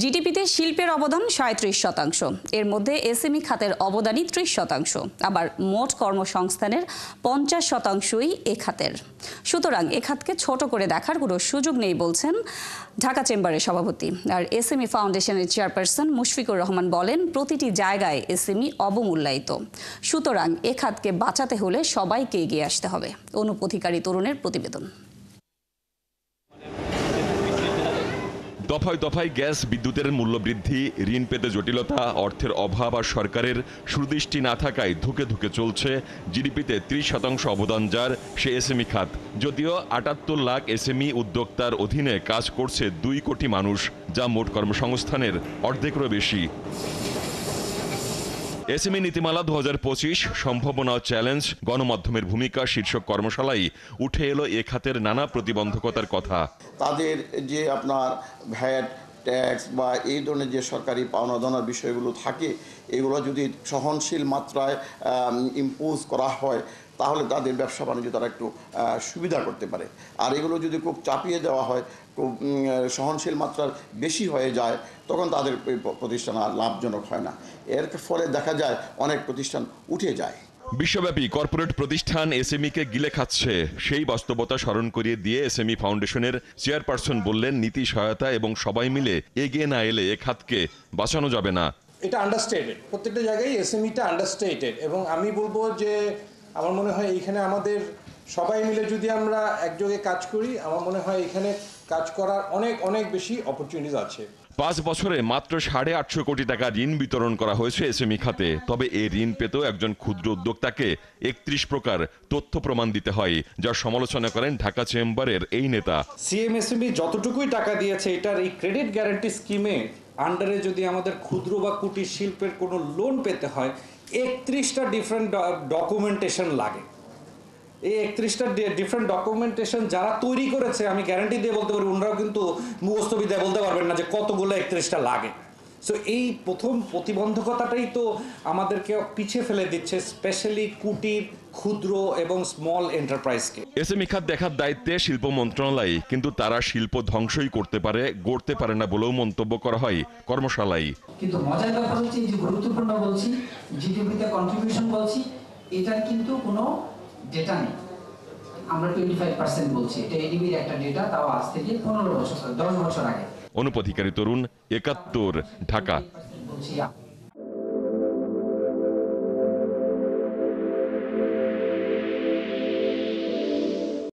জিডিপিতে শিল্পের অবদান ৩৭%। এর মধ্যে এসএমই খাতের অবদানই ৩০%। আবার মোট কর্মসংস্থানের ৫০%ই এ খাতের। সুতরাং এ খাতকে ছোট করে দেখার কোনো সুযোগ নেই বলছেন ঢাকা চেম্বারের সভাপতি। আর এসএমই ফাউন্ডেশনের চেয়ারপারসন মুশফিকুর রহমান বলেন, প্রতিটি জায়গায় এসএমই অবমূল্যায়িত। সুতরাং এ খাতকে বাঁচাতে হলে সবাইকে এগিয়ে আসতে হবে। অনুপ অধিকারী তরুণের প্রতিবেদন। দফায় দফায় গ্যাস বিদ্যুতের মূল্য বৃদ্ধি, ঋণ পেতে জটিলতা, অর্থের অভাব আর সরকারের সুদৃষ্টি না থাকায় ধুকে ধুকে চলছে জিডিপিতে ৩০% অবদান যার সে এসএমই খাত। যদিও ৭৮ লাখ এসএমই উদ্যোক্তার অধীনে কাজ করছে ২ কোটি মানুষ, যা মোট কর্মসংস্থানের অর্ধেকেরও বেশি। এসএমই নীতিমালা ২০২৫ সম্ভাবনা ও চ্যালেঞ্জ, গণমাধ্যমের ভূমিকা শীর্ষক কর্মশালায় উঠে এলো এ খাতের নানা প্রতিবন্ধকতার কথা। তাদের যে আপনার ভ্যাট ট্যাক্স বা এই ধরনের যে সরকারি পাওনা দানার বিষয়গুলো থাকে, এগুলো যদি সহনশীল মাত্রায় ইম্পোজ করা হয় তাহলে তাদের ব্যবসা বাণিজ্য তারা একটু সুবিধা করতে পারে। আর এগুলো যদি খুব চাপিয়ে দেওয়া হয়, খুব সহনশীল মাত্রার বেশি হয়ে যায়, তখন তাদের প্রতিষ্ঠান আর লাভজনক হয় না। এর ফলে দেখা যায় অনেক প্রতিষ্ঠান উঠে যায়। বিশ্বব্যাপী কর্পোরেট প্রতিষ্ঠান এসএমইকে গিলে খাচ্ছে, সেই বাস্তবতা স্মরণ করিয়ে দিয়ে এসএমই ফাউন্ডেশনের চেয়ারপারসন বললেন, নীতি সহায়তা এবং সবাই মিলে এগিয়ে না এলে এ খাতকে বাঁচানো যাবে না। এটা আন্ডারস্টেটেড, প্রত্যেকটা জায়গায় এসএমইটা আন্ডারস্টেটেড, এবং আমি বলবো যে আমার মনে হয় এইখানে আমাদের সবাই মিলে যদি আমরা একযোগে কাজ করি, আমার মনে হয় এখানে কাজ করার অনেক অনেক বেশি অপরচুনিটিস আছে। ৫ বছরে মাত্র ৮৫০ কোটি টাকা ঋণ বিতরণ করা হয়েছে এসএমই খাতে। তবে এই ঋণ পেতেও একজন ক্ষুদ্র উদ্যোক্তাকে ৩১ প্রকার তথ্য প্রমাণ দিতে হয়, যার সমালোচনা করেন ঢাকা চেম্বারের এই নেতা। সিএমএসএমই যতটুকুই টাকা দিয়েছে, এটার এই ক্রেডিট গ্যারান্টি স্কিমে আন্ডারে যদি আমাদের ক্ষুদ্র বা কুটির শিল্পের কোনো লোন পেতে হয়, ৩১টা ডিফারেন্ট ডকুমেন্টেশন লাগে। এই ৩১টা ডিফারেন্ট ডকুমেন্টেশন যারা তৈরি করেছে, আমি গ্যারান্টি দিয়ে বলতে পারি ওনারাও কিন্তু মুখস্থবিদ্যায় বলতে পারবেন না যে কতগুলো ৩১টা লাগে। সো এই প্রথম প্রতিবন্ধকতাটাই তো আমাদেরকে পিছিয়ে ফেলে দিচ্ছে, স্পেশালি কুটির, ক্ষুদ্র এবং স্মল এন্টারপ্রাইজকে। এসএমই খাত দেখার দায়িত্বে শিল্প মন্ত্রণালয়, কিন্তু তারা শিল্প ধ্বংসই করতে পারে, গড়তে পারে না বলেও মন্তব্য করা হয় কর্মশালায়। কিন্তু মজার ব্যাপার হচ্ছে, যে গুরুত্বপূর্ণ বলছি, জিডিপিতে কন্ট্রিবিউশন বলছি, এটার কিন্তু কোনো ডেটা নেই। আমরা 25% বলছি, এটা এডিবির একটা ডেটা, তাও আজ থেকে 15 বছর 10 বছর আগে। অনুপ অধিকারী তরুণ, ৭১, ঢাকা।